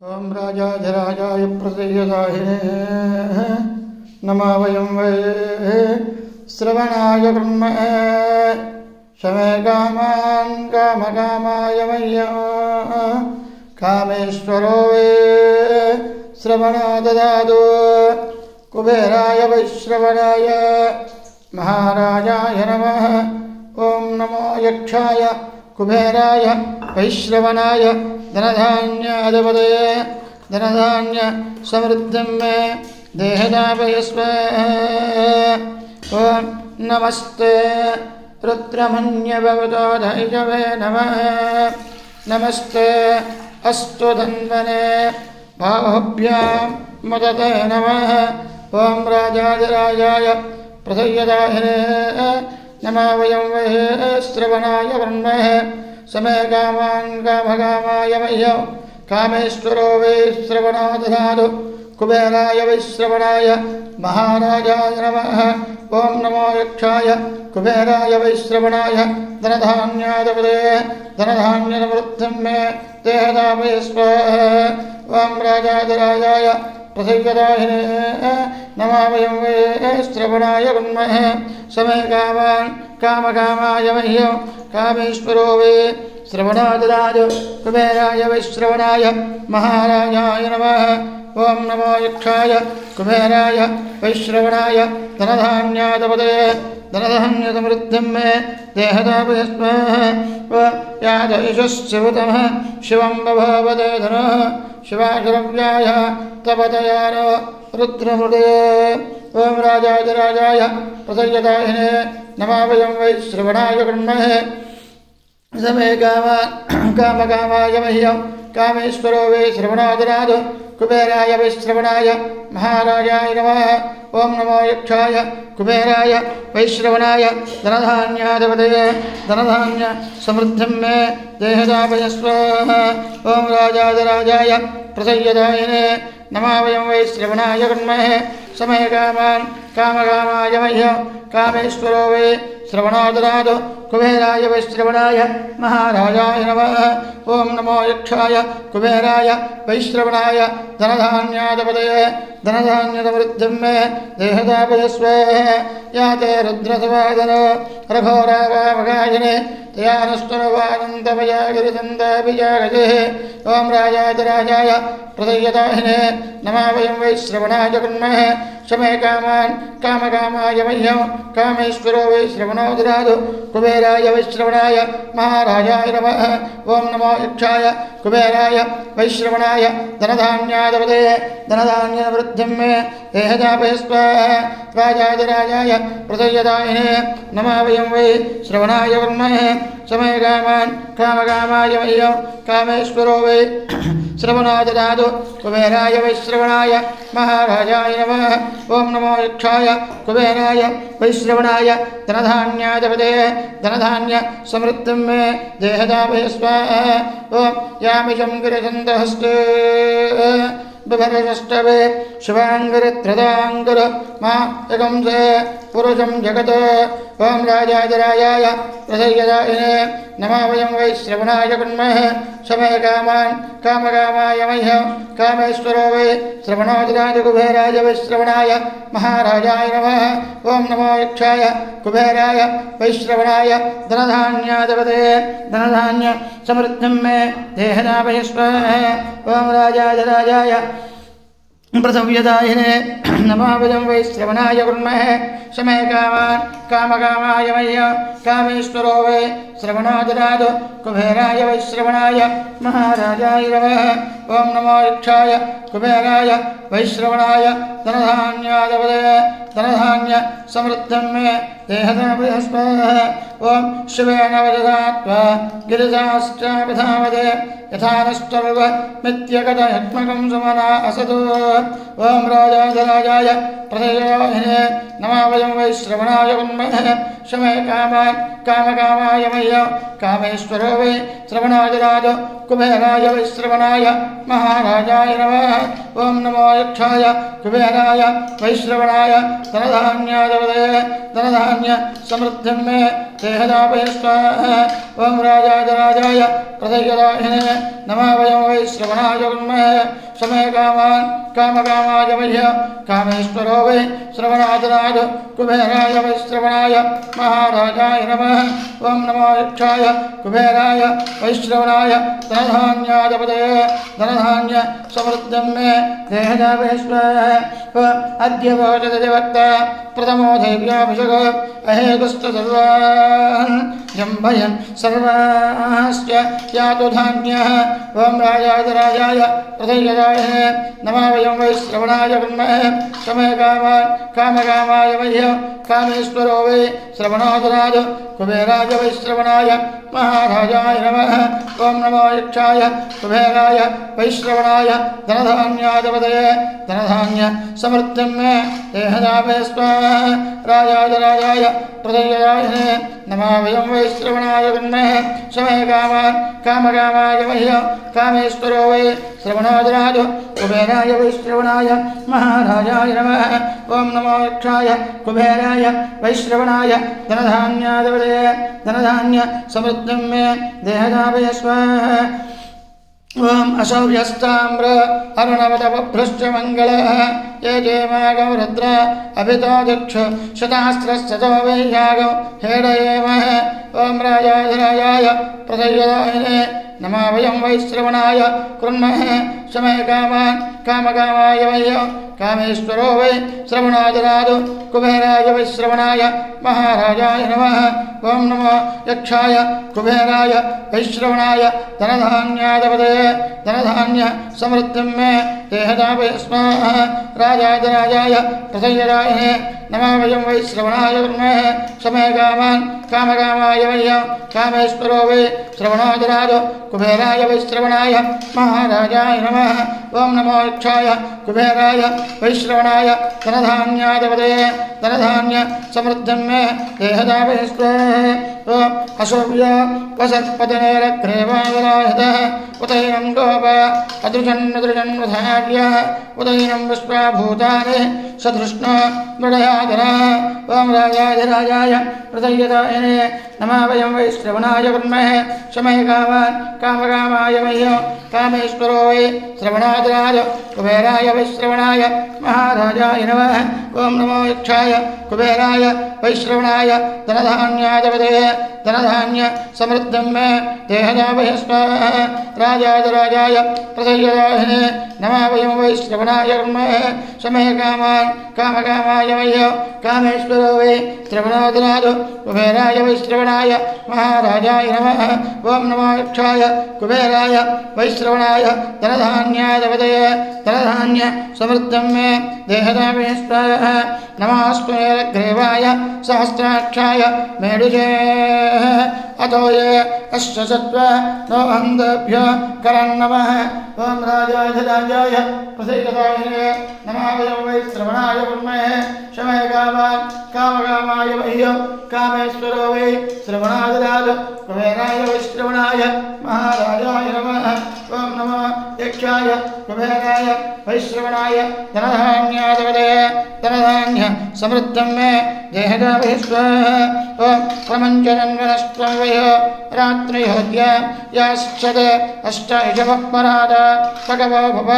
ओम राजाधिराजाय प्रसीददाहिने नमः वयं वै श्रवणाय ब्रह्मणे शमे कामान् कामकामाय मह्यं कामेश्वरो वै श्रवणो ददातु कुबेराय वैश्रवणाय महाराजाय नमः। ओम नमो यक्षाय कुबेराय वैश्रवणाय धनधान्याधिपतये धनधान्य समृद्धिं मे देहदापयस्व। ओम नमस्ते रुद्रमन्यभवतो धैजवे नमः। नमस्ते अस्तु धन्वने बाहुभ्यां मुदते नमः। ओम राजाधिराजाय प्रसय्यदाहिने नमः वयं वै श्रवणाय ब्रह्मणे समे कामान् कामकामाय मह्यं कामेश्वरो वै श्रवणो ददातु कुबेराय वै श्रवणाय महाराजाय नमः। ओम नमो यक्षाय कुबेराय वै श्रवणाय धनधान्याधिपतये धनधान्यसमृद्धिं मे देहदापयस्व। ओम राजाधिराजाय प्रसय्यदाहिने नमः वयं वै श्रवणाय ब्रह्मणे समे कामान् कामकामाय मह्यं कामेश्वरो वै श्रवणो ददातु कुबेराय वै श्रवणाय महाराजाय नमः। ओम नमो यक्षाय कुबेराय वै श्रवणाय धनधान्याधिपतये धनधान्यसमृद्धिं मे देहदापयस्व। यादयशस्यवतमः शिवं बभवदे धनः शिवाशरव्याय तपतयानो रुद्रमृदये। ओम राजाधिराजाय प्रसय्यदाहिने नमः वयं वै श्रवणाय ब्रह्मणे समे कामान् कामकामाय मह्यं कामेश्वरो वै श्रवणो ददातु कुबेराय वै श्रवणाय महाराजाय नमः। ओम नमो यक्षाय कुबेराय वै श्रवणाय धनधान्याधिपतये धनधान्य समृद्धिं मे देहदापयस्व। ओम राजाधिराजाय प्रसय्यदाहिने नमः वयं वै श्रवणाय ब्रह्मणे समे कामान् कामकामाय मह्यं कामेश्वरो वै श्रवणो ददातु कुबेराय वै श्रवणाय महाराजाय नमः। ओम नमो यक्षाय कुबेराय वै श्रवणाय धनधान्याधिपतये धनधान्यसमृद्धिं मे देहदापयस्व। या ते रुद्रसवादनो रघोरावामगायिने तया नस्तुनवानन्दमयागिरिचन्दाभिजागजेः। ओम राजाधिराजाय प्रसय्यदाहिने नमः वयं वै श्रवणाय ब्रह्मणे समे कामान् कामकामाय मह्यं कामेश्वरो वै श्रवणो ददातु कुबेराय वै श्रवणाय महाराजाय नमः। ओम नमो यक्षाय कुबेराय वै श्रवणाय धनधान्याधिपतये धनधान्यसमृद्धिं मे देहदापयस्व। राजाधिराजाय प्रसय्यदाहिने नमः वयं वै श्रवणाय ब्रह्मणे समे कामान् कामकामाय मह्यं कामेश्वरो वै श्रवणो ददातु कुबेराय वै श्रवणाय महाराजाय नमः। ओम नमो यक्षाय कुबेराय वै श्रवणाय धनधान्याधिपतये धनधान्य समृद्धिं मे देहदापयस्व। ओम यामिषं गिरिचन्द्रहस्ते बिभर्षष्टवे शिवाङ्गिरित्रदाङ्गिर मा एकंसे पुरुषं जगत्। ओम राजाधिराजाय प्रसय्यदाहिने नमः वयं वै श्रवणाय ब्रह्मणे समे कामान् कामकामाय मह्यं कामेश्वरो वै श्रवणो ददातु कुबेराय वै श्रवणाय महाराजाय नमः। ओम नमो यक्षाय कुबेराय वै श्रवणाय धनधान्याधिपतये धनधान्य समृद्धिं मे देहदापयस्व। ओम राजाधिराजाय प्रसव्यदाहिने नमः वयं वै श्रवणाय ब्रह्मणे समे कामान् कामकामाय मह्यं कामेश्वरो वै श्रवणो ददातु कुबेराय वै श्रवणाय महाराजाय नमः। ओम नमो यक्षाय कुबेराय वै श्रवणाय धनधान्याधिपतये धनधान्य समृद्धिं मे देहदापयस्व। ओम शिवेन वजदात्वा गिरिजाश्चाभिधावते यथा नष्टर्वमित्यगतयत्मकं सुमना असतो। ओम राजाधिराजाय प्रसय्यदाहिने नमः वयं वै श्रवणाय कुर्महे शमे कामान् कामकामाय मह्यं कामेश्वरो वै श्रवणादिराजो कुबेराय वै श्रवणाय महाराजाय नमः ओं नमो यक्षाय कुबेराय वैश्रवणाय धनधान्यादिपतये धनधान्य समृद्धिं मे देहदापय स्वाहा ओं राजाधिराजाय प्रदयदाहिने नमः वयं वै श्रवणाय कुर्महे शमे कामान् कामकामाय मह्यं कामेश्वरो वै श्रवणादिराजो कुबेराय वै श्रवणाय महाराजाय नमः ओं नमो यक्षाय कुबेराय वैश्रवणाय धनधान्यादिपतये धनधान्य समृद्धिं मे देहदापय स्वाहा अद्य वोचदवक्ता प्रथमो देव्याभिषेको अहेतुश्च सर्वान् जम्भयन् सर्वाश्च यातु धान्यः ओं राजाधिराजाय प्रदयदाहिने नमः वयं वै श्रवणाय कुर्महे शमे कामान् कामकामाय मह्यं कामेश्वरो वै श्रवणादिराजो कुबेराय वै श्रवणाय महाराजाय नमः ओं नमो यक्षाय कुबेराय वैश्रवणाय धनधान्यादिपतये धनधान्य समृद्धिं मे देहदापय स्वाहा राजाधिराजाय प्रदयदाहिने नमः वयं वै श्रवणाय कुर्महे शमे कामान् कामकामाय मह्यं कामेश्वरो वै श्रवणादिराजो कुबेराय वै श्रवणाय महाराजाय नमः ओं नमो यक्षाय कुबेराय वैश्रवणाय धनधान्यादिपतये धनधान्य समृद्धिं मे देहदापय स्वाहा ओं अशौर्यस्ताम्र अरुणवतपभ्रश्च मङ्गलः ये जयमागौ रुद्र अभितो दक्ष शतास्त्रस्ततो वै यागौ हेडयेमहे ओं राजाधिराजाय प्रदयदाहिने नमः वयं वै श्रवणाय कुर्महे शमे कामान् कामकामाय मह्यं कामेश्वरो वै श्रवणादिराजो कुबेराय वै श्रवणाय महाराजाय नमः ओं नमो यक्षाय कुबेराय वैश्रवणाय धनधान्यादिपतये धनधान्य समृद्धिं मे देहदापय स्वाहा राजाधिराजाय प्रदयदाहिने नमः वयं वै श्रवणाय कुर्महे शमे कामान् कामकामाय मह्यं कामेश्वरो वै श्रवणादिराजो कुबेराय वै श्रवणाय महाराजाय नमः ओं नमो यक्षाय कुबेराय वैश्रवणाय धनधान्यादिपतये धनधान्य समृद्धिं मे देहदापय स्वाहा ओं अशौर्य वसत्पतिनेरग्रेवादराहितः उदैनं गोप अदृशन्नदृशन्वधार्यः उदैनं विश्वाभूतानि सदृष्णो मृडयाजनः ओं राजाधिराजाय प्रदयदाहिने नमः वयं वै श्रवणाय कुर्महे शमे कामान् कामकामाय मह्यं कामेश्वरो वै श्रवणादिराजो कुबेराय वै श्रवणाय महाराजाय नमः ओं नमो यक्षाय कुबेराय वैश्रवणाय धनधान्यादिपतये धनधान्य समृद्धिं मे देहदापय स्वाहा राजाधिराजाय प्रदयदाहिने नमः वयं वै श्रवणाय कुर्महे शमे कामान् कामकामाय मह्यं कामेश्वरो वै श्रवणादिराजो कुबेराय वै श्रवणाय महाराजाय नमः ओं नमो यक्षाय कुबेराय वैश्रवणाय धनधान्यादिपतये धनधान्य समृद्धिं मे देहदापय स्वाहा नमस्तेऽग्रेवाय सहस्राक्षाय मेडुजे अतो ये अस्य सत्त्वा नो अन्धभ्यो करन्नमः ओं राजाधिराजाय प्रदयदाहिने नमः वयं वै श्रवणाय कुर्महे शमे कामान् कामकामाय मह्यं कामेश्वरो वै श्रवणादिराजो कुबेराय वै श्रवणाय महाराजाय नमः ओं नमो यक्षाय कुबेराय वैश्रवणाय धनधान्यादिपतये धनधान्य समृद्धिं मे देहदापय स्वाहा ओं प्रमञ्चनन्वनस्त्वं वयो रात्रिहोद्य याश्चते अष्ट इषवःपराद भगवो भव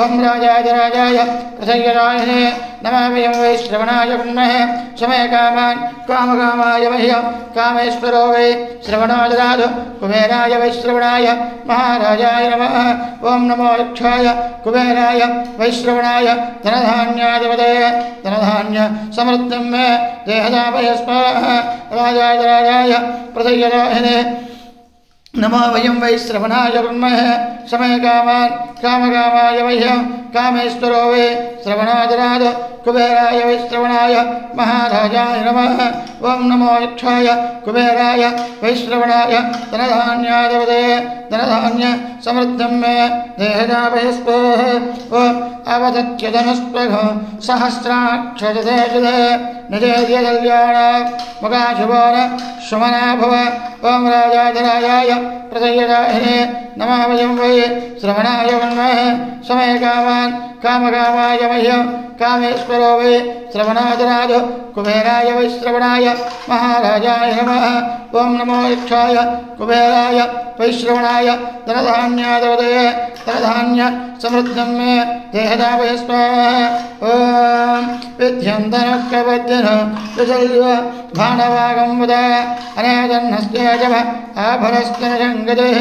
ओं राजाधिराजाय प्रदयदाहिने नमः वयं वै श्रवणाय कुर्महे शमे कामान् कामकामाय मह्यं कामेश्वरो वै श्रवणादिराजो कुबेराय वै श्रवणाय महाराजाय नमः ओं नमो यक्षाय कुबेराय वैश्रवणाय धनधान्यादिपतये धनधान्य समृद्धिं मे देहदापय स्वाहा राजाधिराजाय प्रदयदाहिने नमः वयं वै श्रवणाय कुर्महे शमे कामान् कामकामाय मह्यं कामेश्वरो वै श्रवणादिराजो कुबेराय वै श्रवणाय महाराजाय नमः ओं नमो यक्षाय कुबेराय वैश्रवणाय धनधान्यादिपतये धनधान्य समृद्धिं मे देहदापय स्वाहा ओं अवदत्यदनुस्पृह सहस्राक्षजते निजेद्यदल्याण मुखाशुभोर सुमना भव ओं राजाधिराजाय प्रदयदाहिने नमः वयं वै श्रवणाय वन्महे समयकामान् कामकामाय मह्यं कामेश्वरो वै श्रवणाधिराज कुबेराय वै श्रवणाय महाराजाय नमः ओं नमो यक्षाय कुबेराय वैश्रवणाय धनधान्यादवदये धनधान्य समृद्धं मे देहदावय स्वाहा ओं विद्यं धनुष्कवद्यन विजल्य भाणवागं वद अनेजन्हस्तेजव आभरस्तनजङ्गदेः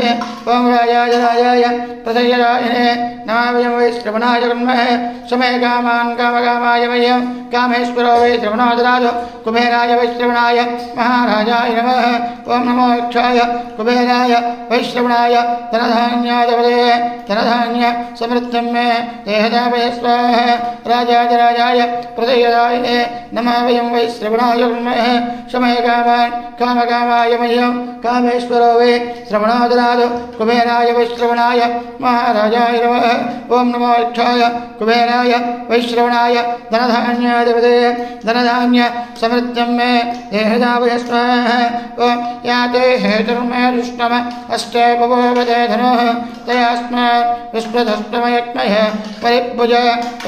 ओं राजाय प्रदयदायिने नमः वयं वै श्रवणाय वन्महे समयकामान् कामकामाय मह्यं कामेश्वरो वै श्रवणाधिराज कुबेराय वैश्रवणाय महाराजाय नमः ओं नमो यक्षाय कुबेराय वैश्रवणाय धनधान्यादवदये धनधान्य समृद्धं मे देहदावय स्वाहा राजाय प्रदयदायिने नमः वयं वै श्रवणाय वन्महे समयकामान् कामकामाय मह्यं कामेश्वरो वै श्रवणाधिराज कुबेराय वैश्रवणाय महाराजाय नमः ओं नमो यक्षाय कुबेराय वैश्रवणाय धनधान्यादवदये धनधान्य समृद्धं मे देहदावय स्वाहा ओं याते हेतुर्मे दुष्टम अस्ते भवोवदे धनुः तयास्मात् विस्पृतस्तमयज्ञः परिभुज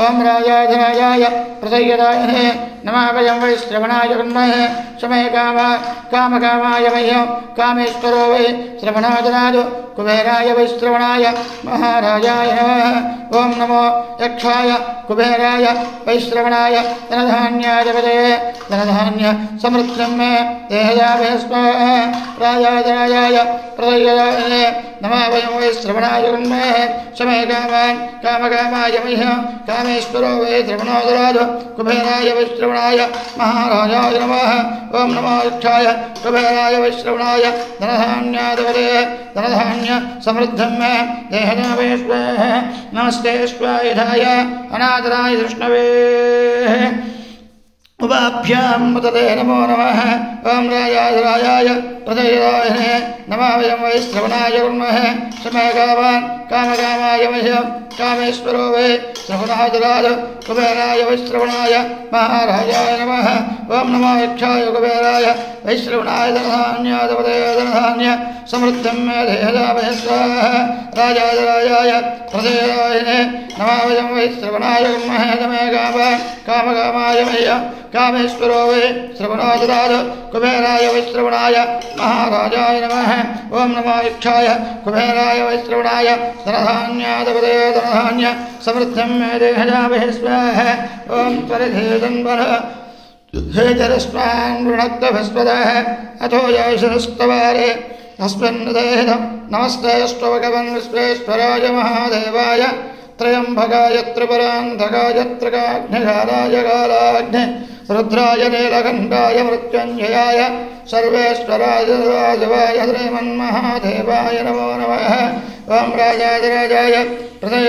ओं राजाधिराजाय प्रदयदायिने नमः वयं वै श्रवणाय वन्महे समयकामाय मह्यं कामेश्वरो वै श्रवणाधिराज कुबेराय वैश्रवणाय महाराजाय नमः ओं नमो यक्षाय कुबेराय वैश्रवणाय धनधान्यादवदये धनधान्य समृद्धं मे देहदावय स्वाहा राजाय प्रदयदायिने नमः वयं वै श्रवणाय वन्महे समयकामान् कामकामाय मह्यं कामेश्वरो वै श्रवणाधिराज कुबेराय वैश्रवणाय महाराजाय नमः ओं नमो यक्षाय कुबेराय वैश्रवणाय धनधान्यादवदये धनधान्य समृद्धं मे देहदावय स्वाहा नमस्ते स्वायुधाय अनादराय विष्णवे उपाभ्यां मुदते नमो नमः ओं राजाय प्रदयदायिने नमः वयं वै श्रवणाय वन्महे समयकामान् कामकामाय मह्यं कामेश्वरो वै श्रवणाधिराज कुबेराय वैश्रवणाय महाराजाय नमः ओं नमो यक्षाय कुबेराय वैश्रवणाय धनधान्यादवदये धनधान्य समृद्धं मे देहदावय स्वाहा राजाय प्रदयदायिने नमः वयं वै श्रवणाय वन्महे समयकामान् कामकामाय मह्यं कामेश्वरो वै श्रवणाधिराज कुबेराय वैश्रवणाय महाराजाय नमः ओं नमो यक्षाय कुबेराय वैश्रवणाय धनधान्यादवदये धनधान्य समृद्धं मे देहदावय स्वाहा ओं परिधेदन्वर हेतरस्मान् वृणक्तभस्वदः अथो याशस्तवारे अस्मिन्देहं नमस्तेऽस्तु भगवन् विश्वेश्वराय महादेवाय त्रयम्बकाय त्रिपुरान्धकाय त्रिकाग्निकालाय कालाग्ने रुद्राय नीलकण्ठाय मृत्युञ्जयाय सर्वेश्वराय शिवाय श्रीमन्महादेवाय नमो नमः ओं राजाय